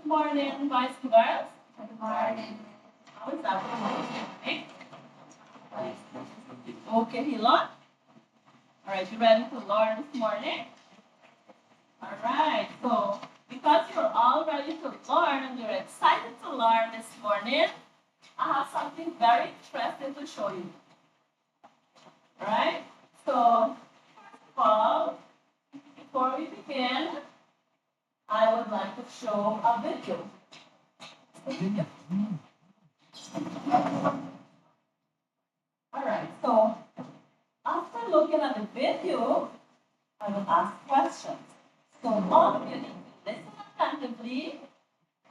morning, boys and girls. Good morning. How is everyone doing? Okay, Hilon. All right, you ready to learn this morning? All right, so because you're all ready to learn and you're excited to learn this morning, I have something very interesting to show you. All right, so first of all, before we begin, I would like to show a video. All right, so after looking at the video, I will ask questions. So all of you need to listen attentively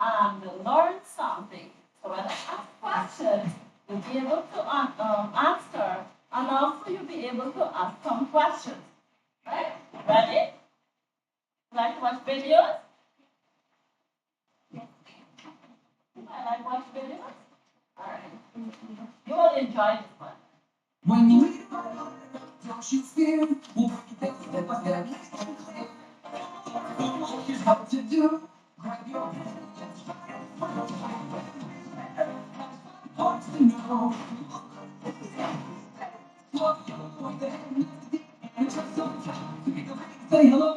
and learn something. So when I ask questions, you'll be able to answer, and also you'll be able to ask some questions. Right? Ready? Like to watch videos? I like watch videos. All right. You will enjoy this one. When you read about it, don't you fear? We'll break it down step by step. Here's what to do. Grab your pen and parts to know. What you're going to have and just some time to get the ring, say hello.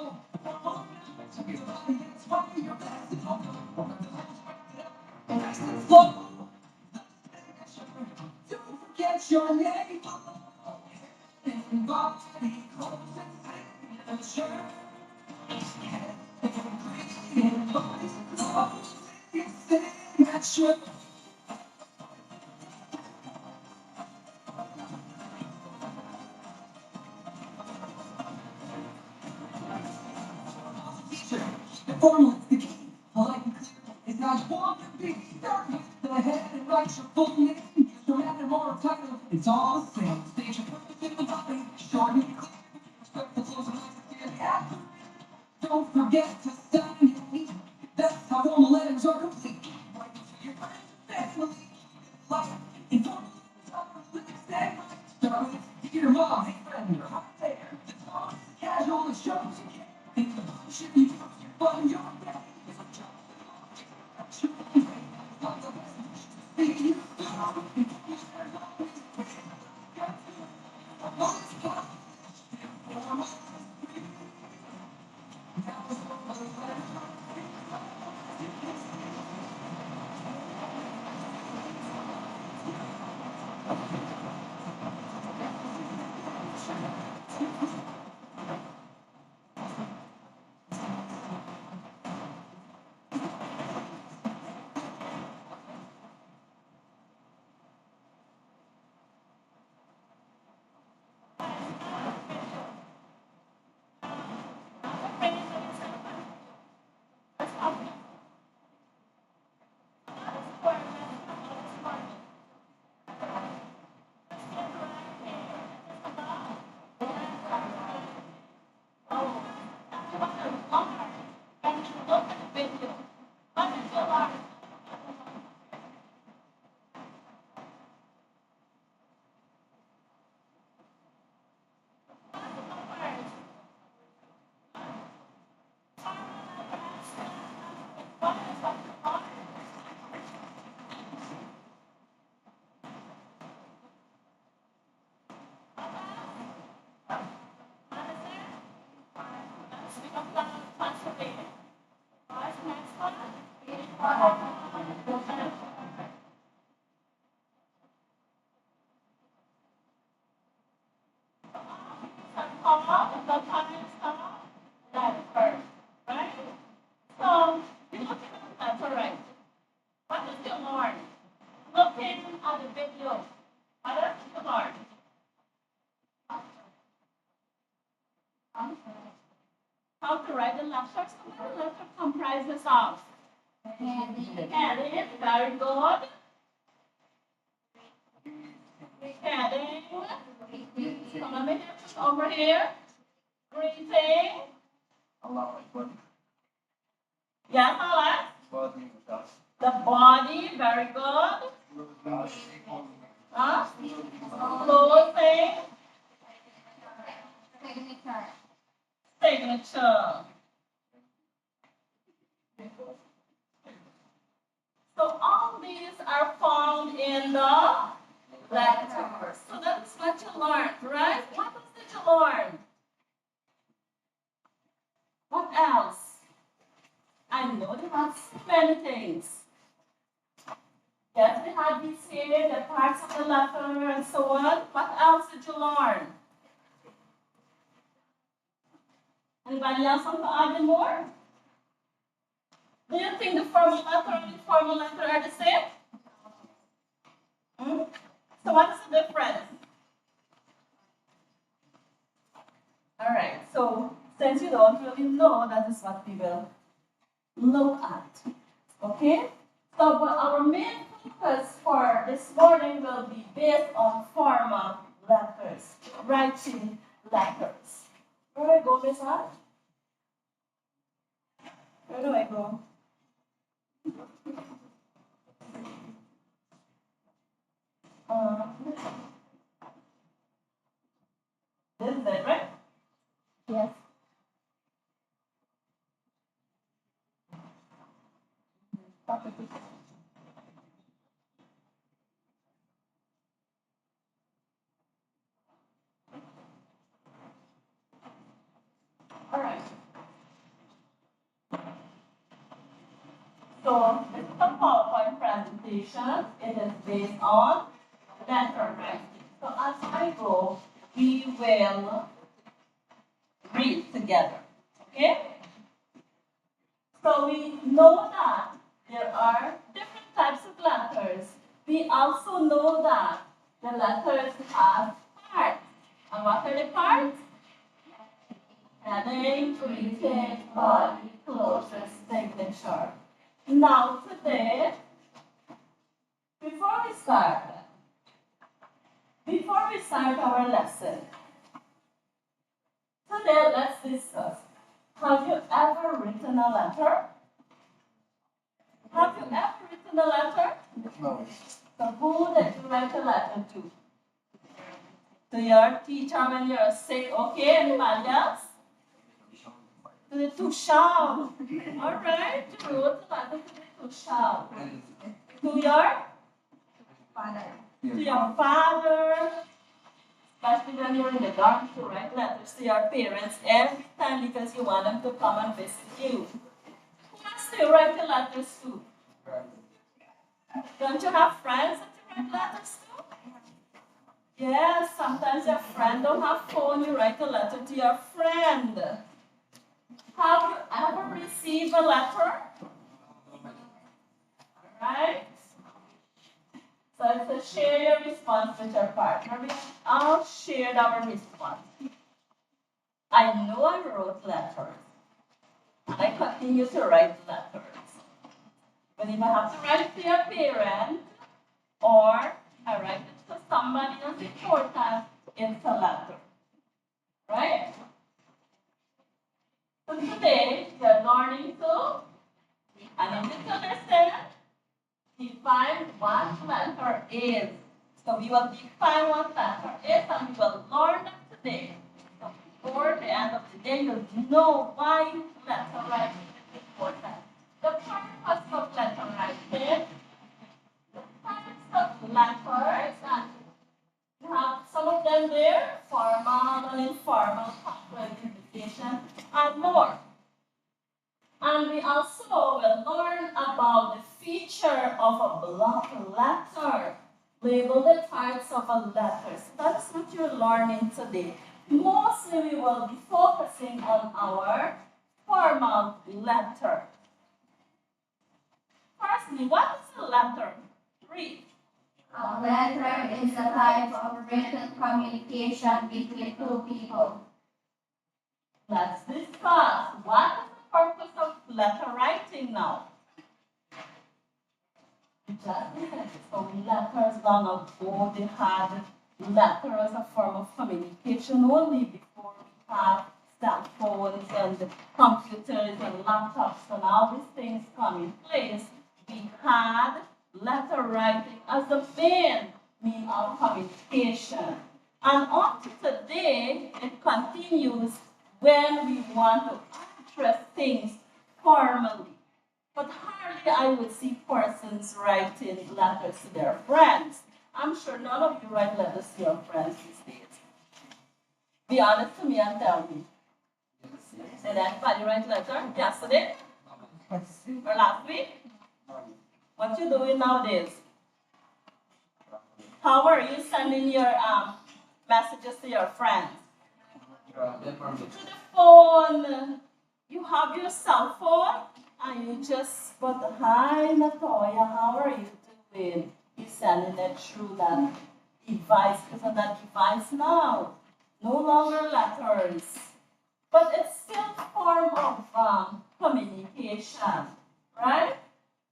To be the audience, why you're best at home. Nice and slow. Don't forget your name. And body close and sure. And body close and sure. The formula's the key. I like it clear. It's not one to be. Start with the head and write your full name. Use your name or title. It's all the same. Stage your purpose in the body. Short and clear. Respect the close and nice to get it out. Don't forget to sign your name. That's how formal letters are complete. Write to your friends and family. Life informal. Start with your mom, hey friend, or hot there. The tone is casual and shows you care. Think the bullshit you use your fun, your day. It's a job. Shoot you, like the best. Think you right? So, you look at that's all right. What is your learn? Looking at the video. What else did you learn? How to write the lecture. So what the lecture comprises of? Heading, very good. Heading. So let me get this over here. Greeting. Yes, Alex? The body, very good. Huh? Clothing. Signature. are found in the letters. So that's what you learned, right? What else did you learn? What else? I know you have so many things. Yes, we had these here, the parts of the letter and so on. What else did you learn? Anybody else want to add in more? Do you think the formal letter and the informal letter are the same? Hmm? So what's the difference? Alright, so since you don't really know, that is what we will look at. Okay? So but our main focus for this morning will be based on formal letters, writing letters. Where do I go, Miss Hart? Where do I go? Uh, this is it, right? Yes. All right. So this is a PowerPoint presentation. It is based on letter writing. So as I go, we will read together. Okay? So we know that there are different types of letters. We also know that the letters have parts. And what are the parts? Heading, greeting, body, closure, signature. Now today, before we start our lesson, today let's discuss. Have you ever written a letter? Have you ever written a letter? No. So who did you write a letter to? To your teacher when you're sick, okay? Anybody else? To the tuition. Alright, you wrote a letter to the tuition. To your Father. to your father, especially when you're in the dark, to write letters to your parents every time because you want them to come and visit you. Who else do you write the letters to? Don't you have friends that you write letters to? Yes, sometimes your friend don't have phone, you write a letter to your friend. Have you ever received a letter? Alright? So it's a share your response with your partner. We all shared our response. I know I wrote letters. And I continue to write letters. But if I have to write to your parent, or I write it to somebody else important, it's a letter. Right? So today, you're learning to, and you need to understand, define what letter is. So we will define what letter is, and we will learn that today. So before the end of the day, you'll know why letter writing is important. The purpose of letter writing, the types of letters, and you have some of them there, formal and informal, corporate invitation, and more. And we also will learn about the feature of a block letter. Label the types of a letter. So that's what you're learning today. Mostly we will be focusing on our formal letter. Firstly, what is a letter? Read. A letter is a type of written communication between two people. Let's discuss. What is the purpose of letter writing now? So letters long ago, they had letter as a form of communication only before we have cell phones and computers and laptops and all these things come in place. We had letter writing as the main mean of communication. And up to today, it continues when we want to express things formally. But hardly Rarely I would see persons writing letters to their friends. I'm sure none of you write letters to your friends these days. Be honest to me and tell me. Did anybody write letter yesterday or last week? What you doing nowadays? How are you sending your messages to your friends? Through the phone. You have your cell phone and you just put hi Natoya, how are you doing? You sending it through that device. Isn't that device now? No longer letters. But it's still a form of communication, right?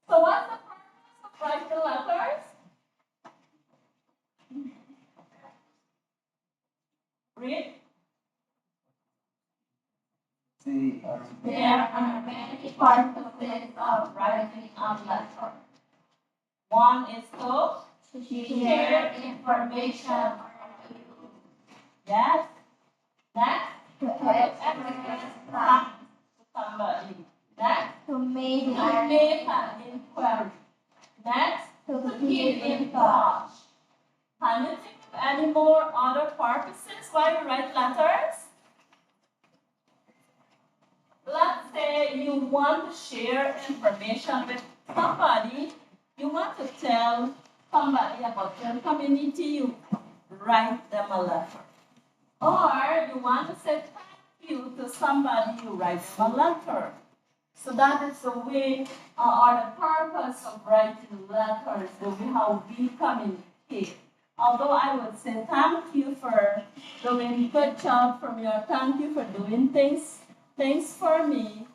So what's the purpose of writing letters? Read. There are many purposes of writing a letter. One is to Share information. yes. Next, To express thanks to somebody. Next, to make to make an inquiry. Next, to to keep in touch. Can you think of any more other purposes why you write letters? Let's say you want to share information with somebody. You want to tell somebody about your community. You write them a letter. Or you want to say thank you to somebody. You write them a letter. So that is the way or the purpose of writing letters, the way how we communicate. Although I would say thank you for doing good job from your thank you for doing things for me,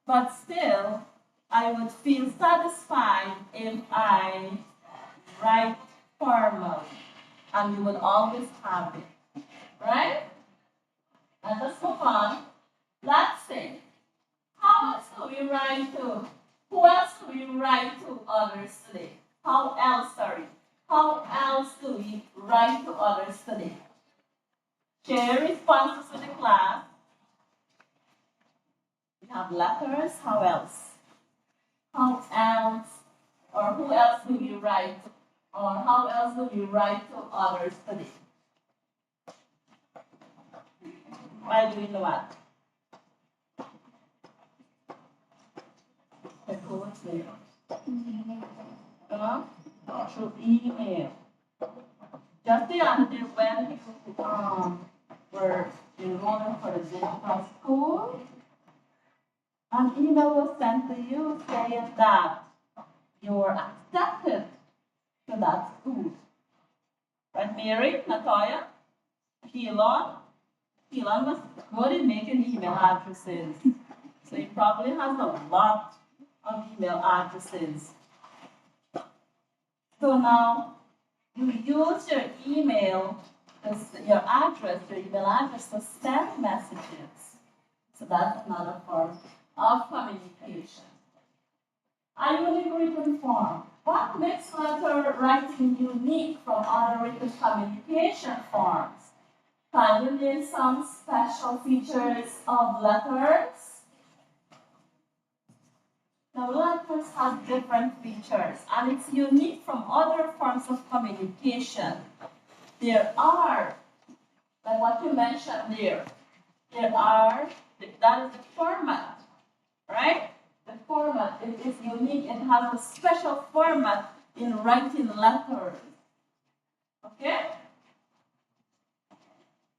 but still I would feel satisfied if I write formal and you would always have it. Right? Let us move on. Let's say how else do we write to? Who else do we write to others today? How else do we write to others today? Share responses with the class. We have letters. How else? How else? Or who else do we write to? Or how else do we write to others today? By doing what? Through email. Just the other day when you were enrolling for the digital school, an email was sent to you saying that you were accepted to that school. Right, Mary, Natoya, Keelan? Keelan was good at making email addresses. So he probably has a lot of email addresses. So now you use your email, your email address to send messages. So that's another form of communication. A unique written form. What makes letter writing unique from other written communication forms? Can you name some special features of letters? Now, letters have different features, and it's unique from other forms of communication. There are, like what you mentioned there, that is the format, right? The format, it is unique, it has a special format in writing letters. Okay?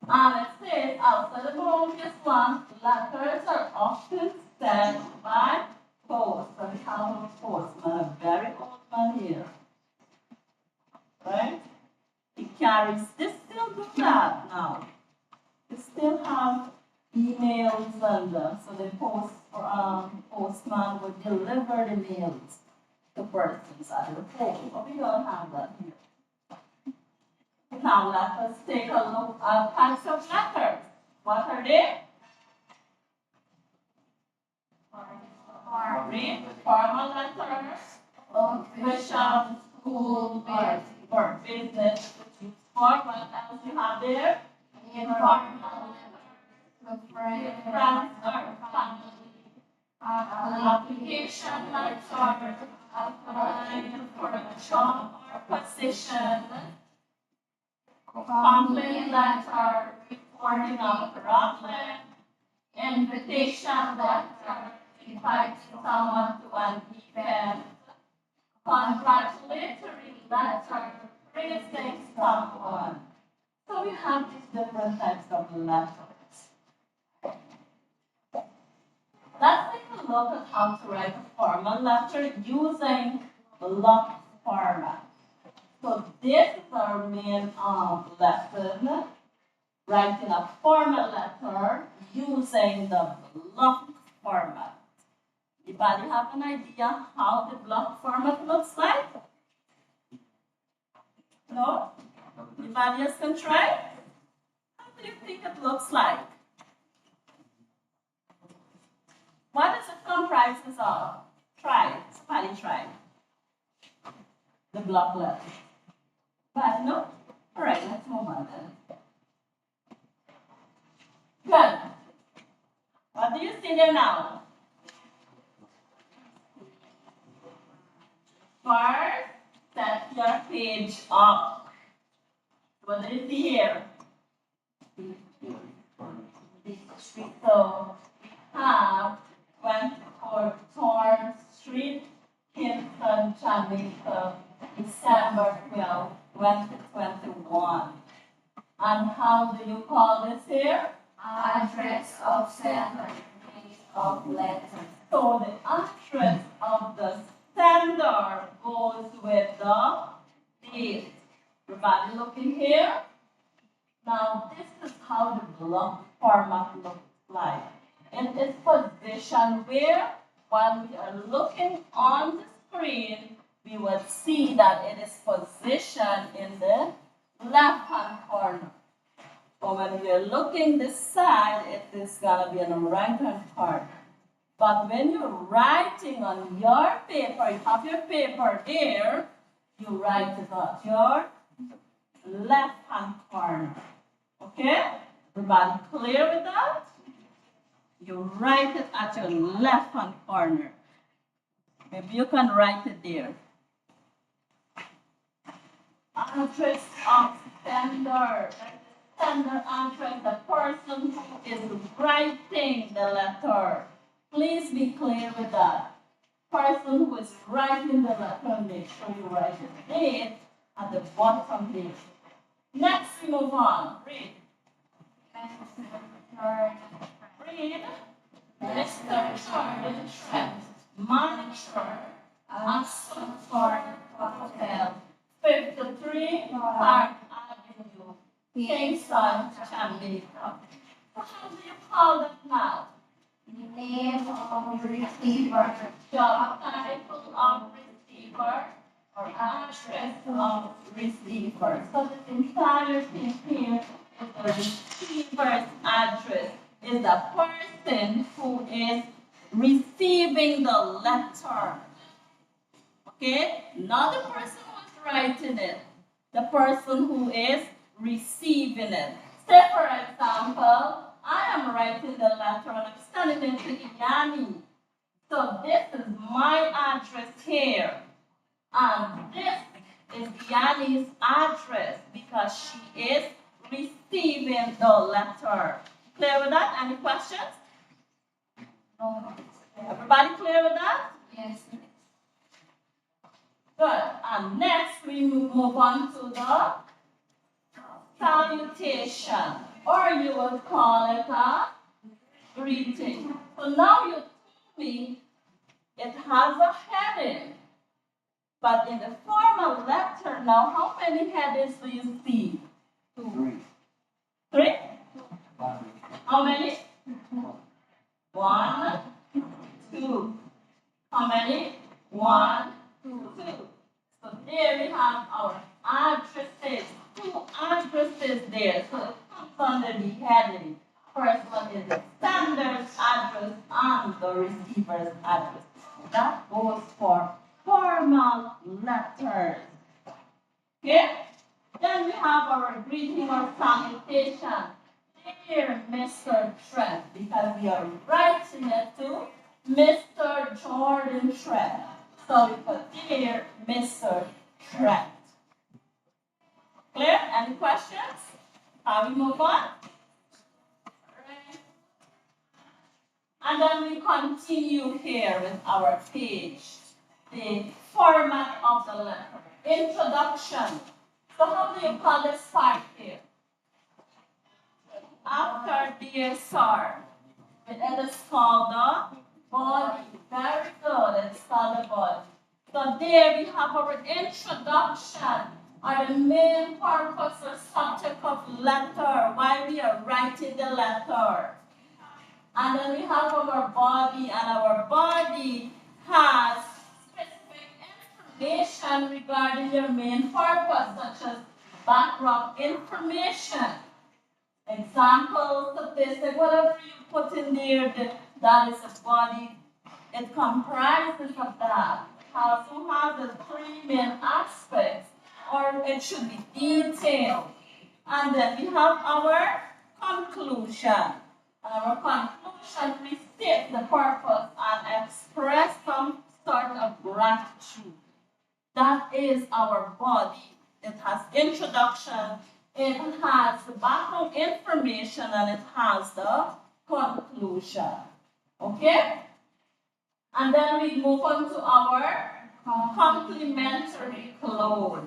And it says, outside the longest one, letters are often sent by post. So we have a postman, a very old man here. Right? He carries, they still do that now. They still have emails and so the postman would deliver the mails to persons at the post. But we don't have that here. Now let us take a look at types of letters. What are they? Read. Formal letters, official, school, or business. What else you have there? Informal letters, friends or family. Application letters, job or position, complaint letter, reporting a problem, invitation letter, inviting someone to an event, congratulatory letter, praising someone. So we have these different types of letters. Let's take a look at how to write a formal letter using block format. So this is our main lesson, writing a formal letter using the block format. Anybody have an idea how the block format looks like? No? Anybody else can try? How do you think it looks like? What does it comprises of? Try it. Somebody try it. The block letter. But no? Alright, let's move on then. Good. What do you see there now? First, set your page up. What do you see here? So, we have 24 Torn Street, Kingston, Jamaica, December 12, 2021. And how do you call this here? Address of sender, of letter. So the address of the sender goes with the date. Everybody looking here? Now this is how the block format looks like. It is positioned where, while we are looking on the screen, we will see that it is positioned in the left-hand corner. But when we are looking this side, it is going to be in the right-hand corner. But when you're writing on your paper, you have your paper there, you write it at your left-hand corner. Okay? Everybody clear with that? You write it at your left-hand corner. Maybe you can write it there. Address of sender. Sender address, the person who is writing the letter. Please be clear with that. Person who is writing the letter, make sure you write the date at the bottom there. Next, we move on. Read. Read. Mr. Jordan Trent, manager at Sunford Hotel, 53 Park Avenue, Kingston, Jamaica. So how do you call that now? Name of receiver. Job title of receiver or address of receiver. So the entire thing here is the receiver's address. Is the person who is receiving the letter. Okay? Not the person who is writing it. The person who is receiving it. Say for example, I am writing the letter and I'm sending it to Yanni. So this is my address here. And this is Yanni's address because she is receiving the letter. Clear with that? Any questions? No. Everybody clear with that? Yes. Good. And next we move on to the salutation. Or you would call it a greeting. So now you told me it has a heading. But in the formal letter now, how many headings do you see? Two. Three? How many? One, two. How many? One, two. So there we have our addresses. Two addresses there. So it comes under the heading. First one is the sender's address and the receiver's address. That goes for formal letters. Okay? Then we have our greeting or salutation. Dear Mr. Trent, because we are writing it to Mr. Jordan Trent. So we put dear Mr. strength. Clear? Any questions? How we move on? Alright. And then we continue here with our page. The format of the letter. Introduction. So how do you call this part here? After dear sir, it is called the body. Very good. It's called the body. So there we have our introduction, or the main purpose or subject of letter, why we are writing the letter. And then we have our body, and our body has specific information regarding your main purpose, such as background information, example, statistic, whatever you put in there, that is a body. It comprises of that. It also has the three main aspects, or it should be detailed. And then we have our conclusion. And our conclusion restates the purpose and express some sort of gratitude. That is our body. It has introduction, it has the background information, and it has the conclusion. Okay? And then we move on to our complimentary clause.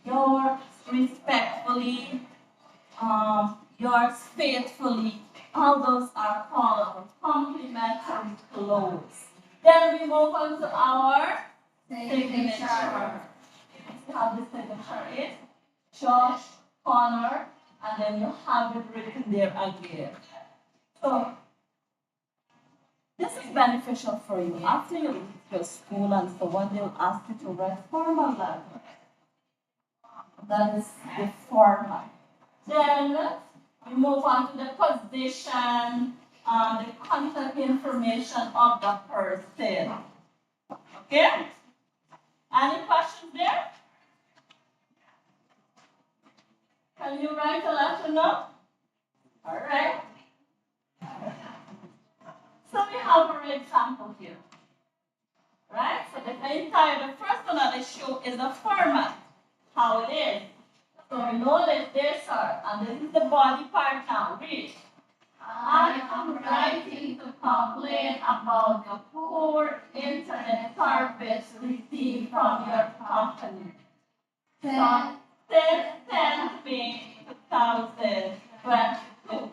Yours respectfully, yours faithfully, all those are called complimentary clause. Then we move on to our signature. How the signature is Josh, Connor, and then you have it written there again. So this is beneficial for you. After you leave your school and so on, they'll ask you to write formal letter. That is the format. Then we move on to the position, the contact information of the person. Okay? Any questions there? Can you write a letter now? All right. So we have our example here. Right? So the first one that I show is the format, how it is. So we know that this are, and this is the body part now. Read. I am writing to complain about the poor internet service received from your company. Since 10th May 2022,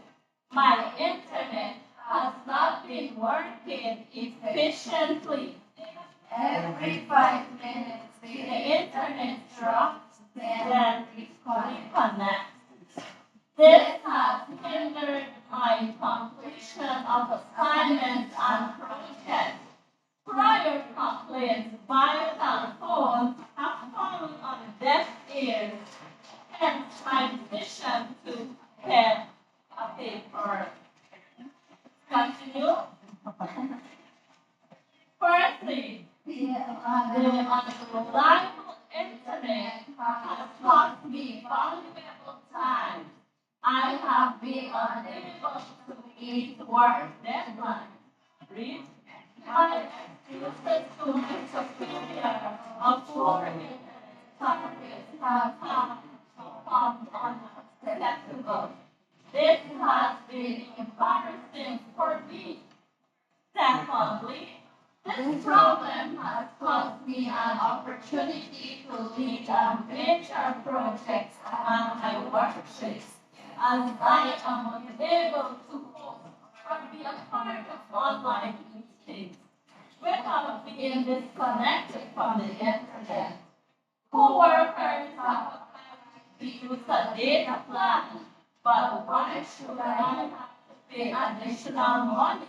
my internet has not been working efficiently. Every 5 minutes, the internet drops, then reconnects. This has hindered my completion of assignments and projects. Prior complaints via telephone have fallen on deaf ears, hence my decision to pen a paper. Continue. Firstly, the unreliable internet has cost me valuable time. I have been unable to meet work deadlines. Read. My excuses to my superior of poor internet service have become unacceptable. This has been embarrassing for me. Secondly, this problem has cost me an opportunity to lead a major project on my workspace, as I am unable to host or be a part of online meetings without being disconnected from the internet. Coworkers have to use a data plan, but why should I have to pay additional money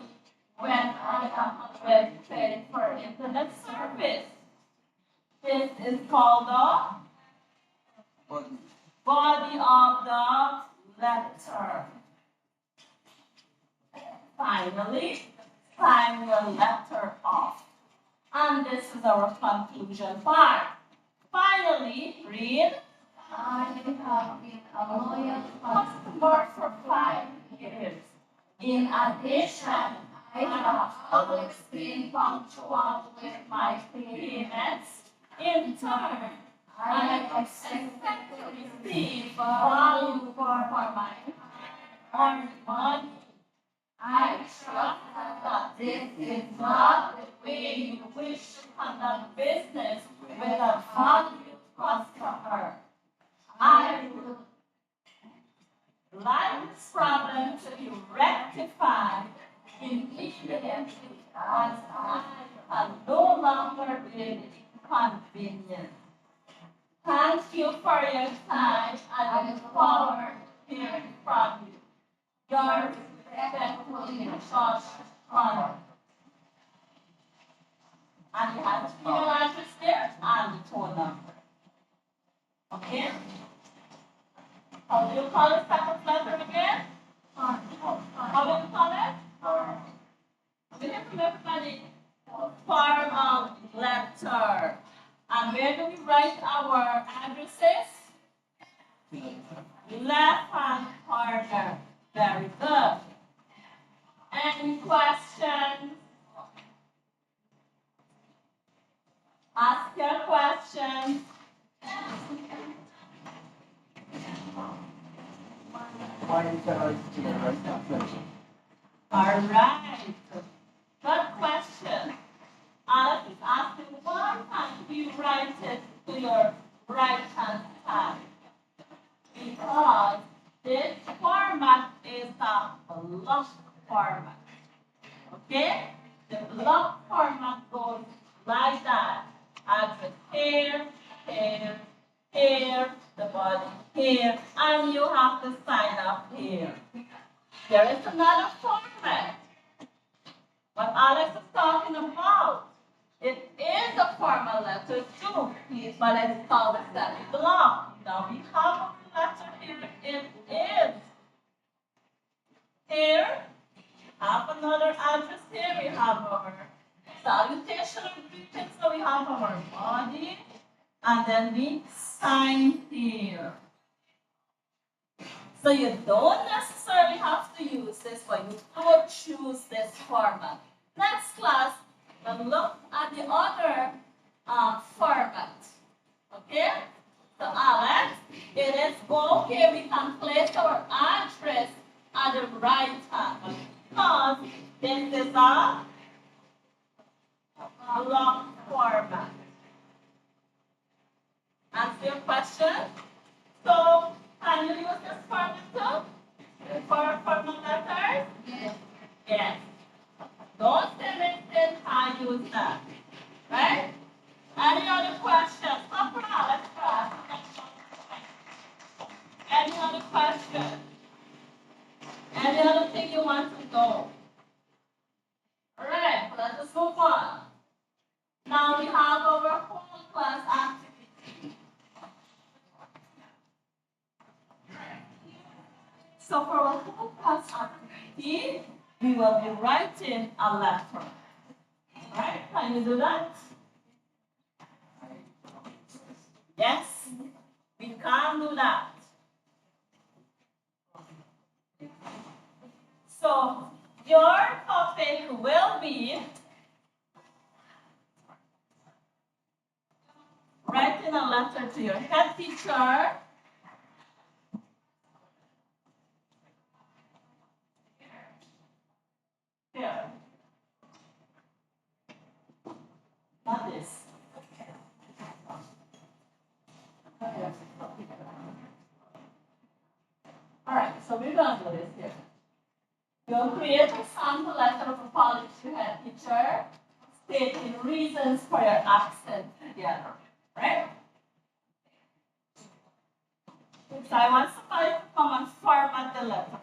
when I am already paying for internet service? This is called the body of the letter. Finally, sign your letter off. And this is our conclusion part. Finally, read. I have been a loyal customer for 5 years. In addition, I have always been punctual with my payments In turn, I I expect to receive value for my hard money. I trust that this is not the way you wish to conduct business with a valued customer. I would like this problem to be rectified immediately as I can no longer be inconvenient. Thank you for your time and I look forward to hearing from you. Your respectfully, Josh Connor. And you have the email address there and the phone number. Okay? How do you call this type of letter again? How do you call it? We hear from everybody. Formal letter. And where do we write our addresses? Left hand corner. Very good. Any questions? Ask your questions. All right. Good question. Alex is asking why can't you write it to your right hand side? Because this format is a block format. Okay? The block format goes like that. Address here, here, here, the body here, and you have to sign up here. There is another format. What Alex is talking about. It is a formal letter too, but it's called a semi-block. Now we have a letter here. It is here. Have another address here. We have our salutation and greeting. So we have our body, and then we sign here. So you don't necessarily have to use this, but you could choose this format. Next class, we'll look at the other format. Okay? So Alex, it is okay, we can place our address at the right hand because this is a block format. Answer your question? So, can you use this format too? For formal letters? Yes. Yes. Don't say it I use that. Right? Any other questions? Let's try. Any other questions? Any other thing you want to know? Alright, let us move on. Now we have our whole class activity. So for our whole class activity, we will be writing a letter. Alright, can you do that? Yes, we can do that. So your topic will be writing a letter to your head teacher. Here. Not this. Alright, so we're going to do this here. You'll create a sample letter of apology to head teacher, stating reasons for your absence together. Right? So I want somebody to come and format the letter.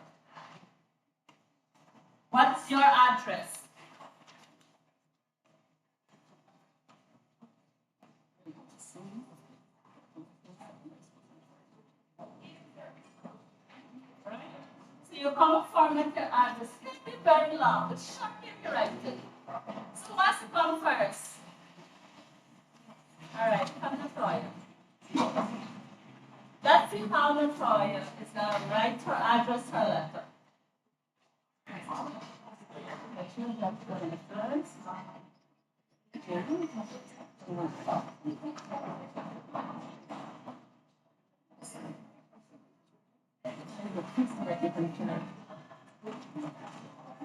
What's your address? Right? So you come and format your address. It can be very long, but short if you write it. So what's to come first? Alright, come to Toya. Let's see how Natoya is going to write her address, her letter.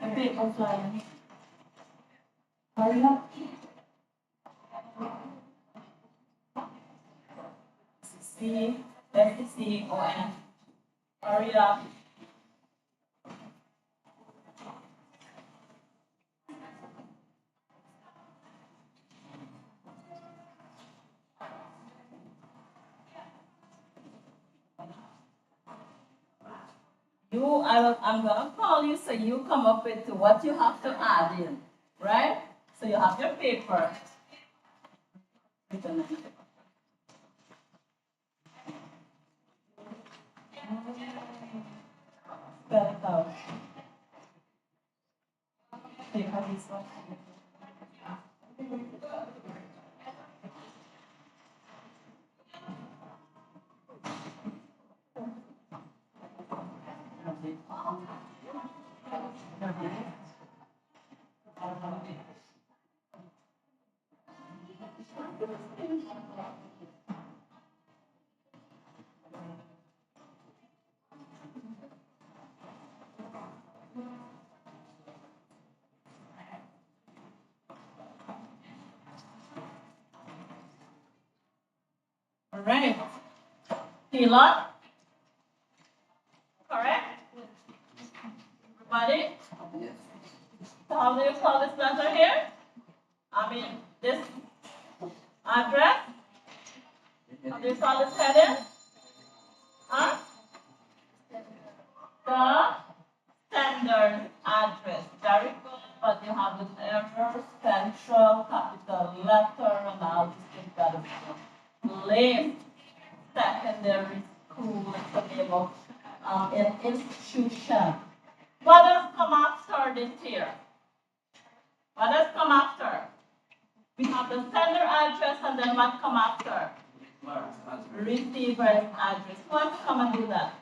The paper flying. Hurry up. C-S-C-O-N. Hurry up. I'm gonna call you so you come up with what you have to add in, right? So you have your paper. Spell it out. Paper this one. All right. Pilot. Correct? Everybody? So how do you call this letter here? I mean, this address? How do you call this heading? Huh? The standard address. Very good, but you have this error, central, capital letter, and all these things that are late secondary school is the name of an institution. What does come after this here? What does come after? We have the sender address and then what come after? Receiver's address. Who wants to come and do that?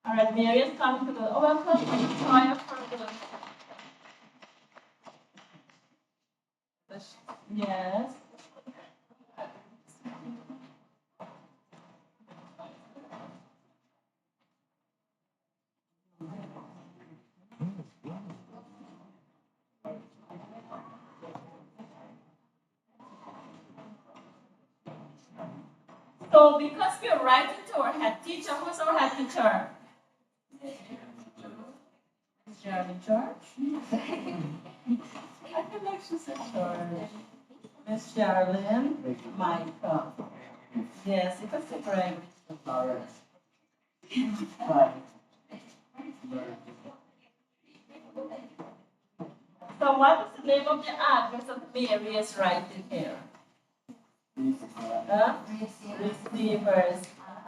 All right, Mary is coming to do. Oh, welcome. Try for the. Yes. So because we're writing to our head teacher, who's our head teacher? Jeremy George? I feel like she said George. Miss Sherilyn, Michael. Yes, it was separate. So what is the name of the address of Mary is writing here? Receiver's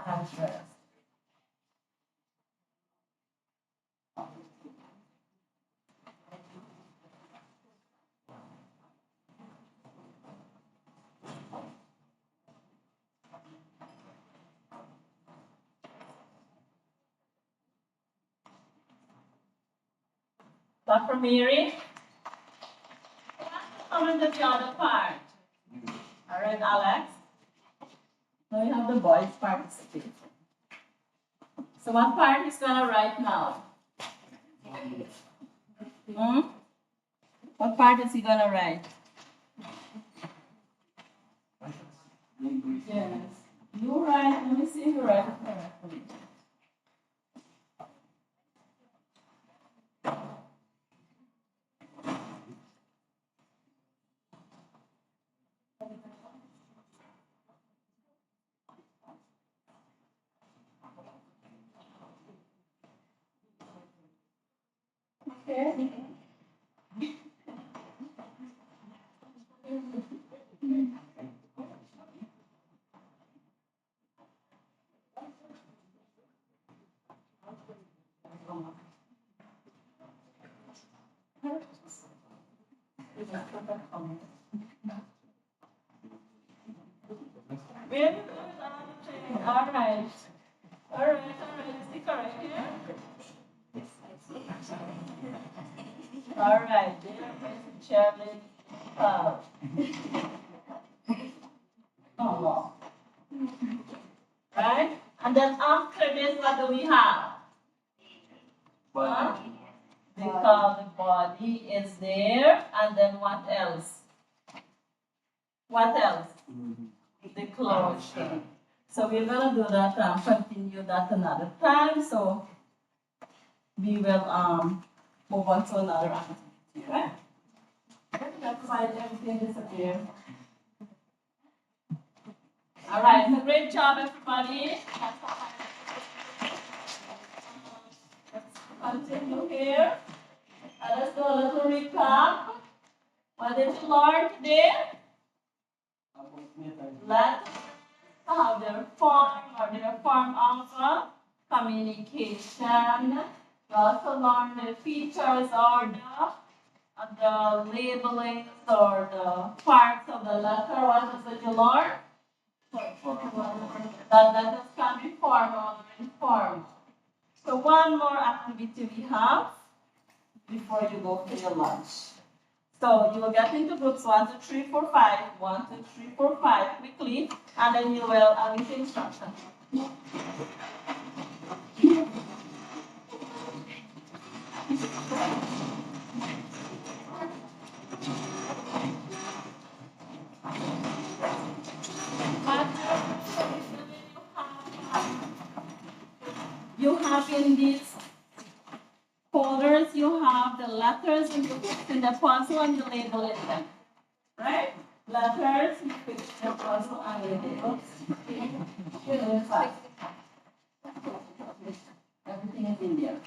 address. Dr. Mary? Come into the other part. All right, Alex? Now we have the boys participate. So what part is going to write now? What part is he going to write? Yes. You write, let me see if you write it correctly. Okay. Very good. All right. All right. Is it correct here? All right. Dear Miss Chairman, oh, right? And then after this, what do we have? Huh? Because the body is there, and then what else? What else? The closure. So we're gonna do that and continue that another time. So we will move on to another activity, right? That's why everything disappeared. All right, so great job, everybody. Let's continue here. Let's do a little recap. What did you learn today? Letters have their form or their form of communication. You also learn the features or the labelings or the parts of the letter. What did you learn? That letters can be formal or informal. So one more activity we have before you go for your lunch. So you will get into groups 1, 2, 3, 4, 5, 1, 2, 3, 4, 5 quickly, and then you will with instructions. You have in these folders, you have the letters and you put in the puzzle and you label it them. Right? Letters, you put in the puzzle and label it. Everything is in there.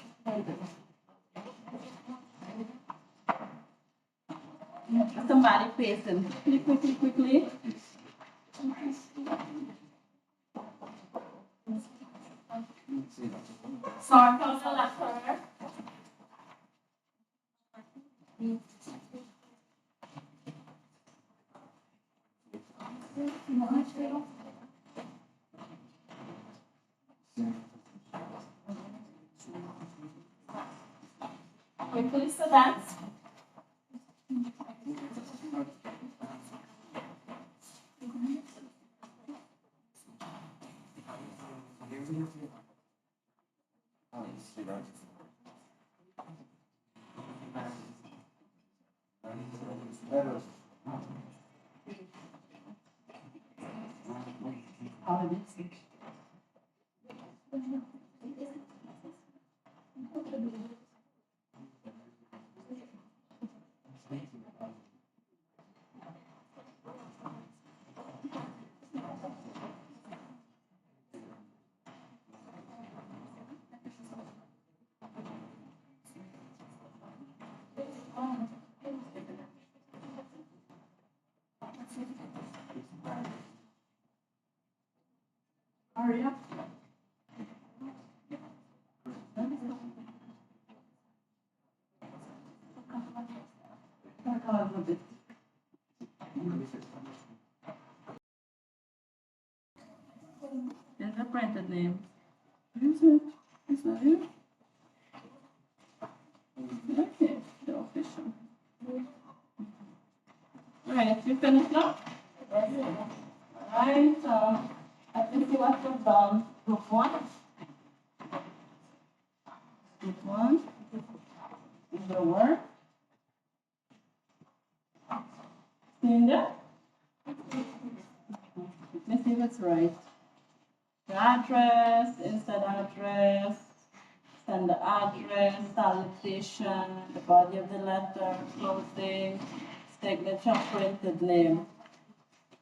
Somebody pacing. Quickly. Sort of the letter. Quickly, so that's. Hurry up. There's a printed name. Where is it? Is that it? Okay, the official. Right, you finished now? Alright, let me see what you've done. Group 1. Group 1 is your work. See there? Let me see if it's right. The address, inside address, send the address, salutation, the body of the letter, closing, signature, printed name.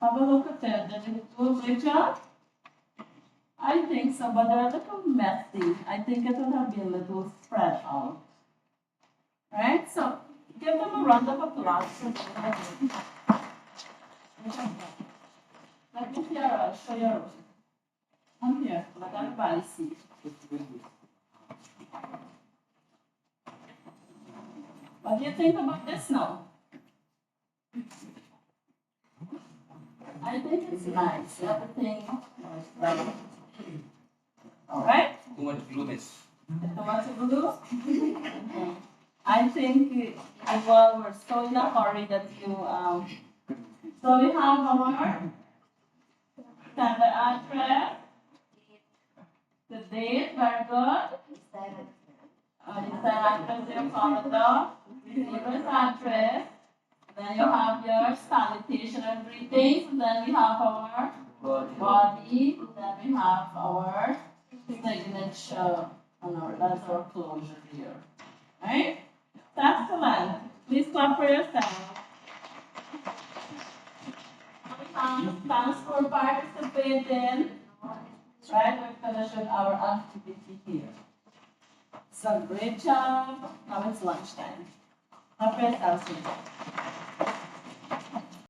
Have a look at it. Did you do a great job? I think so, but they're a little messy. I think it would have been a little spread out. Right? So give them a round of applause. Let me hear us. Show your. Come here. Let everybody see. What do you think about this now? I think it's nice. Everything is right. All right? Too much blueness. Too much blue? I think you all were so in a hurry that you, so we have our standard address, the date, very good. This address your corridor, receiver's address. Then you have your salutation and greetings. Then we have our body. Then we have our signature. That's our closure here. Right? Excellent. Please clap for yourself. Thanks for participating. Right, we finished with our activity here. So great job. Now it's lunchtime. Clap for yourself.